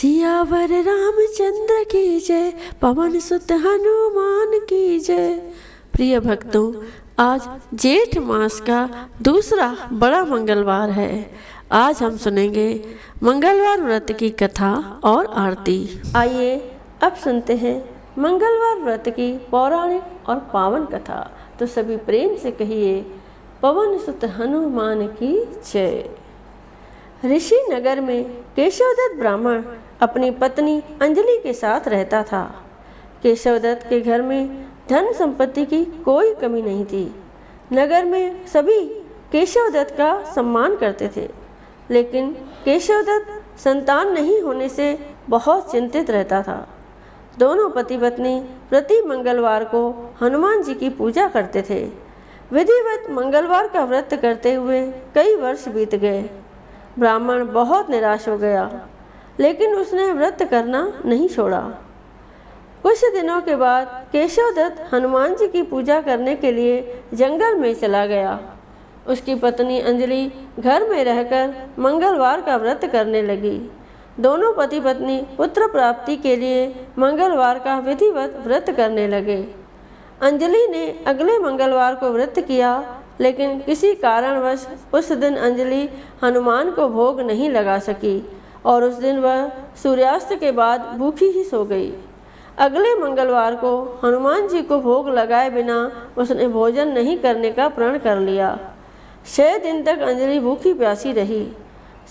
सियावर रामचंद्र की जय, पवन सुत हनुमान की जय। प्रिय भक्तों, आज जेठ मास का दूसरा बड़ा मंगलवार है। आज हम सुनेंगे मंगलवार व्रत की कथा और आरती। आइए अब सुनते हैं मंगलवार व्रत की पौराणिक और पावन कथा। तो सभी प्रेम से कहिए, पवन सुत हनुमान की जय। ऋषि नगर में केशवदत्त ब्राह्मण अपनी पत्नी अंजलि के साथ रहता था। केशवदत्त के घर में धन संपत्ति की कोई कमी नहीं थी। नगर में सभी केशवदत्त का सम्मान करते थे, लेकिन केशवदत्त संतान नहीं होने से बहुत चिंतित रहता था। दोनों पति पत्नी प्रति मंगलवार को हनुमान जी की पूजा करते थे। विधिवत मंगलवार का व्रत करते हुए कई वर्ष बीत गए। ब्राह्मण बहुत निराश हो गया, लेकिन उसने व्रत करना नहीं छोड़ा। कुछ दिनों के बाद केशवदत्त हनुमान जी की पूजा करने के लिए जंगल में चला गया। उसकी पत्नी अंजलि घर में रहकर मंगलवार का व्रत करने लगी। दोनों पति पत्नी पुत्र प्राप्ति के लिए मंगलवार का विधिवत व्रत करने लगे। अंजलि ने अगले मंगलवार को व्रत किया, लेकिन किसी कारणवश उस दिन अंजलि हनुमान को भोग नहीं लगा सकी और उस दिन वह सूर्यास्त के बाद भूखी ही सो गई। अगले मंगलवार को हनुमान जी को भोग लगाए बिना उसने भोजन नहीं करने का प्रण कर लिया। 6 दिन तक अंजलि भूखी प्यासी रही।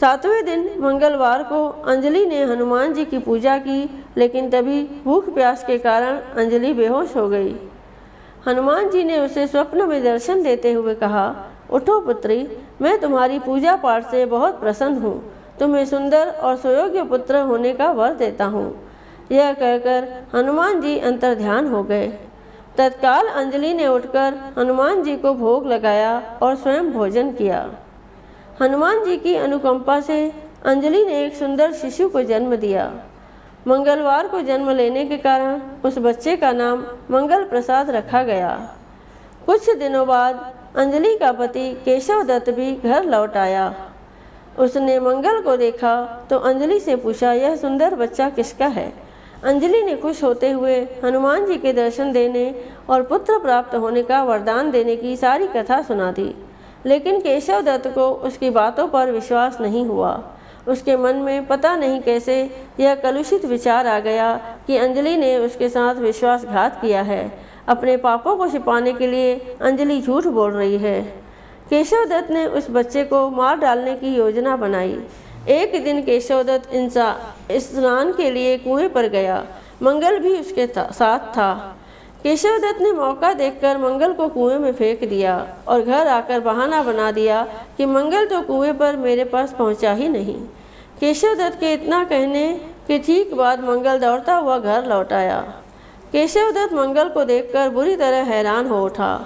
7वें दिन मंगलवार को अंजलि ने हनुमान जी की पूजा की, लेकिन तभी भूख प्यास के कारण अंजलि बेहोश हो गई। हनुमान जी ने उसे स्वप्न में दर्शन देते हुए कहा, उठो पुत्री, मैं तुम्हारी पूजा पाठ से बहुत प्रसन्न हूँ। तुम्हें सुंदर और सुयोग्य पुत्र होने का वर देता हूँ। यह कहकर हनुमान जी अंतर्ध्यान हो गए। तत्काल अंजलि ने उठकर हनुमान जी को भोग लगाया और स्वयं भोजन किया। हनुमान जी की अनुकंपा से अंजलि ने एक सुंदर शिशु को जन्म दिया। मंगलवार को जन्म लेने के कारण उस बच्चे का नाम मंगल प्रसाद रखा गया। कुछ दिनों बाद अंजलि का पति केशवदत्त भी घर लौट आया। उसने मंगल को देखा तो अंजलि से पूछा, यह सुंदर बच्चा किसका है? अंजलि ने खुश होते हुए हनुमान जी के दर्शन देने और पुत्र प्राप्त होने का वरदान देने की सारी कथा सुना दी, लेकिन केशवदत्त को उसकी बातों पर विश्वास नहीं हुआ। उसके मन में पता नहीं कैसे यह कलुषित विचार आ गया कि अंजलि ने उसके साथ विश्वासघात किया है। अपने पापों को छिपाने के लिए अंजलि झूठ बोल रही है। केशवदत्त ने उस बच्चे को मार डालने की योजना बनाई। एक दिन केशवदत्त स्नान के लिए कुएं पर गया। मंगल भी उसके साथ था। केशवदत्त ने मौका देखकर मंगल को कुएं में फेंक दिया और घर आकर बहाना बना दिया कि मंगल तो कुएं पर मेरे पास पहुंचा ही नहीं। केशवदत्त के इतना कहने के ठीक बाद मंगल दौड़ता हुआ घर लौट आया। केशवदत्त मंगल को देखकर बुरी तरह हैरान हो उठा।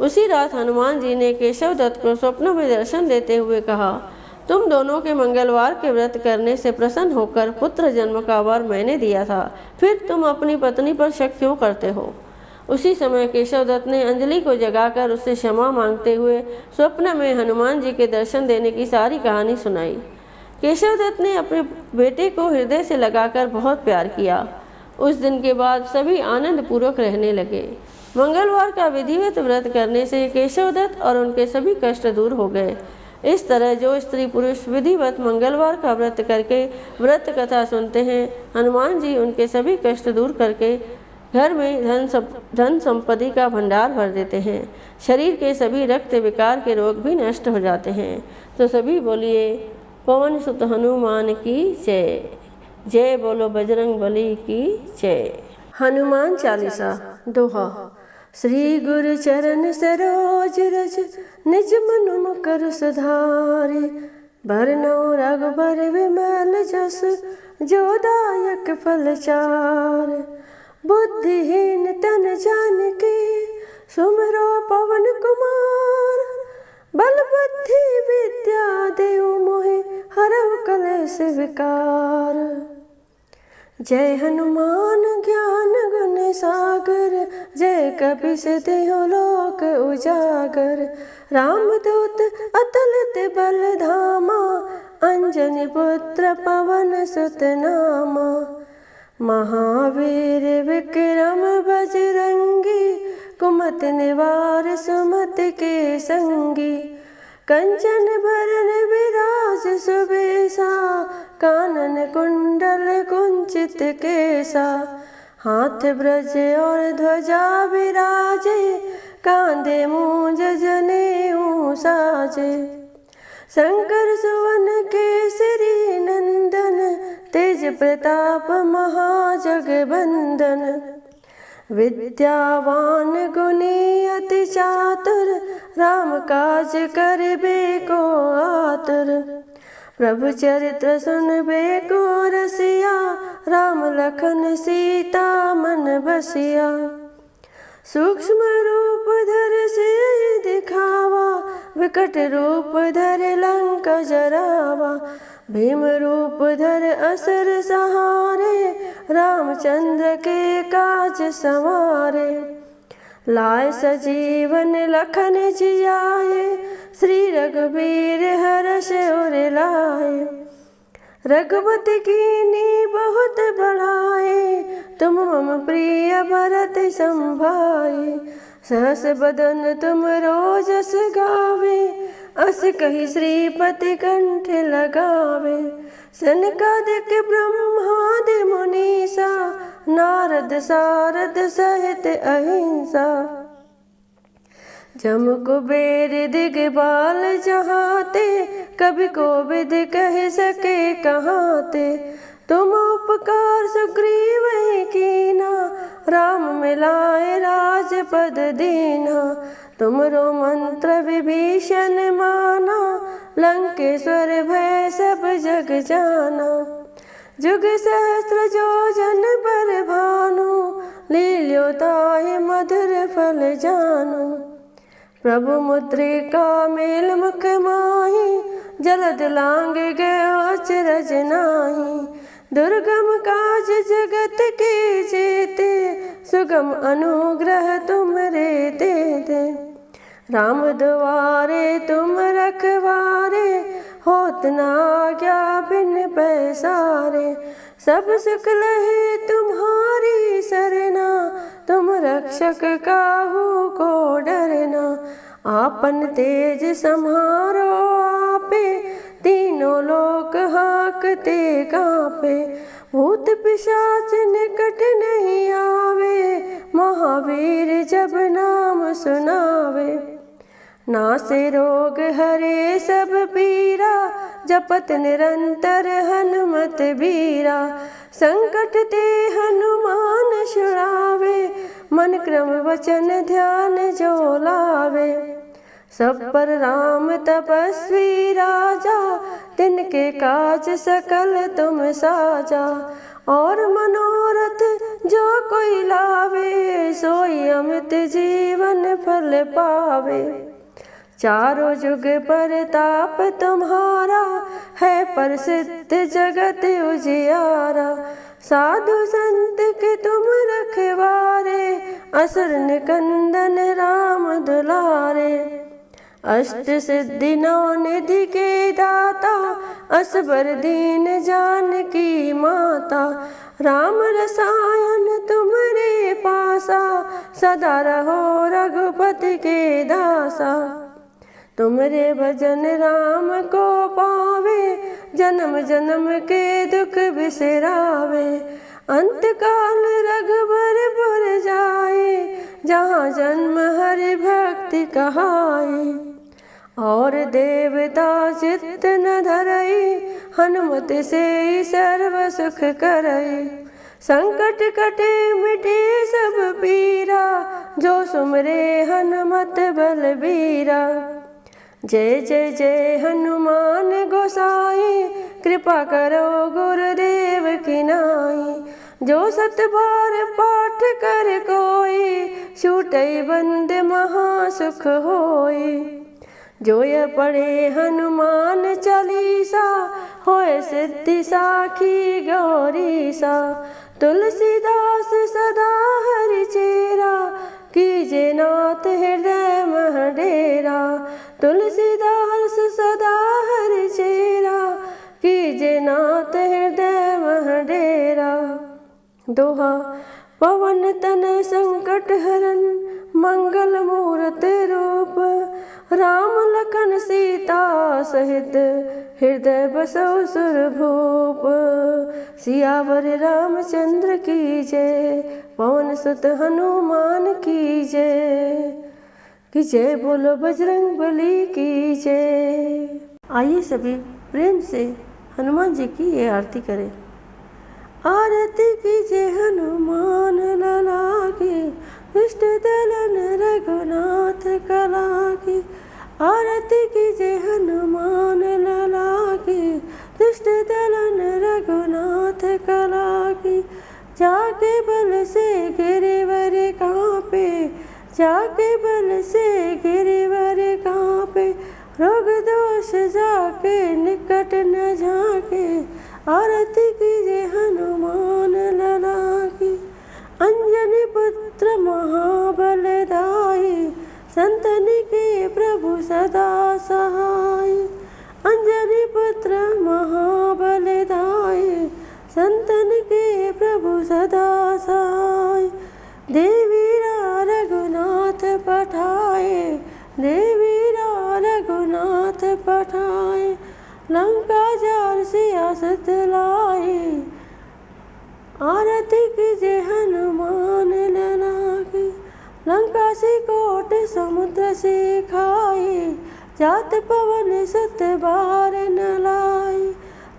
उसी रात हनुमान जी ने केशवदत्त को स्वप्न में दर्शन देते हुए कहा, तुम दोनों के मंगलवार के व्रत करने से प्रसन्न होकर पुत्र जन्म का वर मैंने दिया था, फिर तुम अपनी पत्नी पर शक क्यों करते हो? उसी समय केशवदत्त ने अंजलि को जगाकर उससे क्षमा मांगते हुए स्वप्न में हनुमान जी के दर्शन देने की सारी कहानी सुनाई। केशवदत्त ने अपने बेटे को हृदय से लगाकर बहुत प्यार किया। उस दिन के बाद सभी आनंद पूर्वक रहने लगे। मंगलवार का विधिवत व्रत करने से केशवदत्त और उनके सभी कष्ट दूर हो गए। इस तरह जो स्त्री पुरुष विधिवत मंगलवार का व्रत करके व्रत कथा सुनते हैं, हनुमान जी उनके सभी कष्ट दूर करके घर में धन संपत्ति का भंडार भर देते हैं। शरीर के सभी रक्त विकार के रोग भी नष्ट हो जाते हैं। तो सभी बोलिए, पवन सुत हनुमान की जय। जय बोलो बजरंग बली की जय। हनुमान चालीसा दोहा। श्री गुरु चरण सरोज रज, निज मनु मुकर सुधारे। बरनउँ रघुबर विमल जस, जो दायक फल चार। बुद्धिहीन तन जानिके, सुमिरो पवन कुमार। बल बुद्धि विद्या देहु मोहि, हरहु कलेश विकार। जय हनुमान ज्ञान गुण सागर, जय कपीस तिहुँ लोक उजागर। रामदूत अतुलित बल धामा, अंजनी पुत्र पवन सुत नामा। महावीर विक्रम बजरंगी, कुमति निवार सुमति के संगी। कंचन बरन विराज सुबेसा, कानन कुंडल कुंचित केसा। हाथ ब्रज और ध्वजा विराजे, कांधे मूंज जनेऊ साजे। शंकर सुवन केसरी नंदन, तेज प्रताप महाजगबंदन। विद्यावान गुणी अति चातुर, राम काज करबे को आतुर। प्रभु चरित्र सुनबे को रसिया, राम लखन सीता मन बसिया। सूक्ष्म रूप धर सियहि दिखावा, विकट रूप धर लंका जरावा। भीम रूप धर असुर सहारे, रामचंद्र के काज संवारे। लाए सजीवन लखन जियाए, श्री रघुबीर हर्ष उर लाए। रघुपति कीन्ही बहुत बड़ाई, तुम मम प्रिय भरत सम भाई। सहस बदन तुम रोजस गावे, अस कहि श्रीपति कंठ लगावे। सनकादिक ब्रह्मादि मुनीसा, नारद सारद सहित अहिंसा। जम कुबेर दिगपाल जहाते, कभी कोविद कह सके कहाते। तुम उपकार सुग्रीव ही कीना, राम मिलाए राजपद दीना। तुमरो मंत्र विभीषण माना, लंकेश्वर भय सब जग जाना। जुग सहस्त्र जो जन पर भानु, लील्यो ताहि मधुर फल जानु। प्रभु मुद्रिका मेल मुख माही, जलद लांग गयो अचरज नाही। दुर्गम काज जगत के जेते, सुगम अनुग्रह तुमरे तेते। राम दुआरे तुम रखवारे, होत न आज्ञा बिन पैसारे। सब सुख लहे तुम्हारी सरना, तुम रक्षक काहू को डरना। आपन तेज सम्हारो आपे, तीनों लोक हाकते कांपे। भूत पिशाच निकट नहीं आवे, महावीर जब नाम सुनावे। नासे रोग हरे सब पीरा, जपत निरंतर हनुमत बीरा। संकट ते हनुमान छुड़ावे, मन क्रम वचन ध्यान जो लावे। सब पर राम तपस्वी राजा, तिनके काज सकल तुम साजा। और मनोरथ जो कोई लावे, सोई अमित जीवन फल पावे। चारों जुग परताप तुम्हारा, है प्रसिद्ध जगत उजियारा। साधु संत के तुम रखवारे, असुर निकंदन राम दुलारे। अष्ट सिद्धि नौ निधि के दाता, असबर दीन जानकी माता। राम रसायन तुमरे पासा, सदा रहो रघुपति के दासा। तुमरे भजन राम को पावे, जन्म जन्म के दुख बिसरावे। अंत काल रघुबर पुर जाए, जहाँ जन्म हरि भक्ति कहाई। और देवता चित्त न धरई, हनुमत से सर्व सुख करई। संकट कटे मिटे सब पीरा, जो सुमरे हनुमत बलबीरा। जय जय जय हनुमान गोसाई, कृपा करो गुरुदेव की नाई। जो सत बार पाठ कर कोई, छूटई बंद महासुख होई। जो ये पढ़े हनुमान चालीसा, होए सिद्धि साखी गौरीसा। तुलसीदास सदा हरि चेरा, कीजे नाथ हृदय मह डेरा। तुलसीदास सदा हरि चेरा, दोहा पवन तनय संकट हरन मंगल मूर्ति रूप, राम लखन सीता सहित हृदय बसौ सुरभूप। सियावर रामचंद्र की जय, पवन सुत हनुमान की जय, कि जय बोलो बजरंग बली की जय। आइए सभी प्रेम से हनुमान जी की ये आरती करें। आरती कीजिए हनुमान लला की, दुष्ट दलन रघुनाथ कला की। आरती कीजिए हनुमान लला की, दुष्ट दलन रघुनाथ कला की। जाके बल से गिरिवर कांपे, जाके बल से गिरिवर कांपे। रोग दोष जाके निकट न झाके, आरती कीजिए हनुमान लला की। अंजनी पुत्र महाबलदाई, संतन के प्रभु सदा सहाय। अंजनी पुत्र महाबलदाई, संतन के प्रभु सदा सहाय। देवीरा रघुनाथ पठाए, देवीरा रघुनाथ पठाए। लंका जार सियासत लाए, आरती कीजिए हनुमान लला की। लंका से कोट समुद्र से खाए, जात पवन सुत बार न लाए।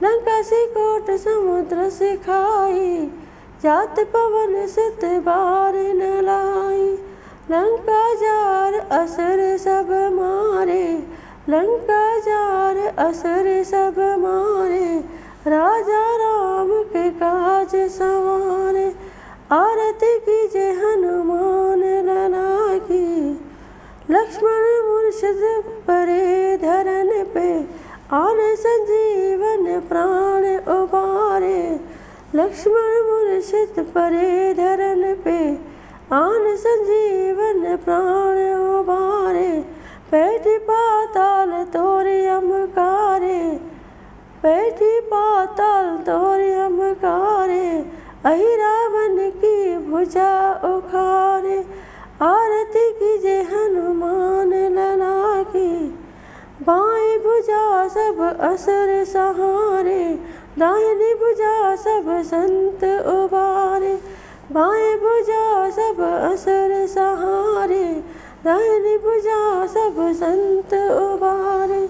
लंका से कोट समुद्र से खाए, जात पवन सुत बार न लाए। लंका जार असुर सब मारे, लंका जार असुर सब मारे। राजा राम के काज संवारे, आरती कीजिए हनुमान लला की। लक्ष्मण मूर्छित परे धरन पे, आन संजीवन प्राण उबारे। लक्ष्मण मूर्छित परे धरन पे, आन संजीवन प्राण उबारे। पैठी पाताल तोरे अमकारे, पैठी पाताल तोरे अमकारे। अहि रावण की भुजा उखारे, आरती कीजिए हनुमान लला की। बाएं भुजा सब असुर सहारे, दाहिनी भुजा सब संत उबारे। बाएं भुजा सब असुर सहारे, दाहिनी भुजा सब संत उबारे।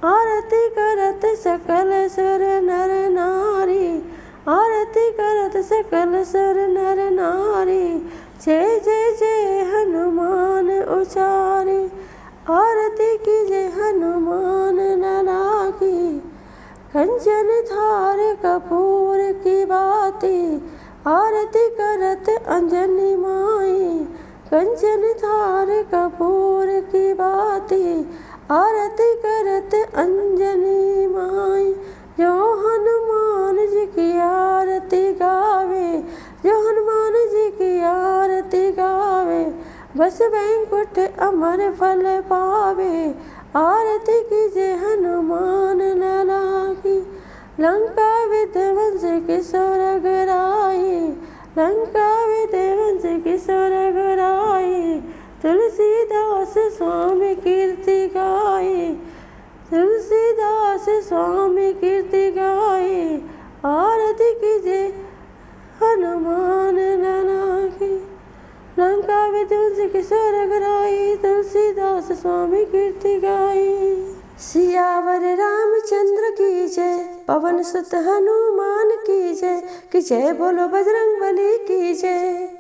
आरती करत सकल सुर नर नारी, आरती करत सकल सुर नर नारी। जय जय जय हनुमान उचारे, आरती कीजिए हनुमान लला की। कंचन थार कपूर की बाती, आरती करत अंजनी माई। कंचन थार कपूर की बाती, आरती करत अंजनी माई। जो हनुमान जी की आरती गावे, जो हनुमान जी की आरती गावे। बस वैकुंठ अमर फल पावे, आरती कीजिए हनुमान लला की। लंका विध्वंस की स्वर्ग राई, लंका विध्वंस की स्वर्ग राई। तुलसीदास स्वामी कीर्ति गाए, तुलसीदास स्वामी कीर्ति गाए। आरती कीजिए हनुमान लला की। लंका विध्वंस की स्वर्ग राई, तुलसीदास स्वामी कीर्ति गाई। सियावर रामचंद्र की जय, पवन सुत हनुमान की जय, कि जय बोलो बजरंग बली की जय।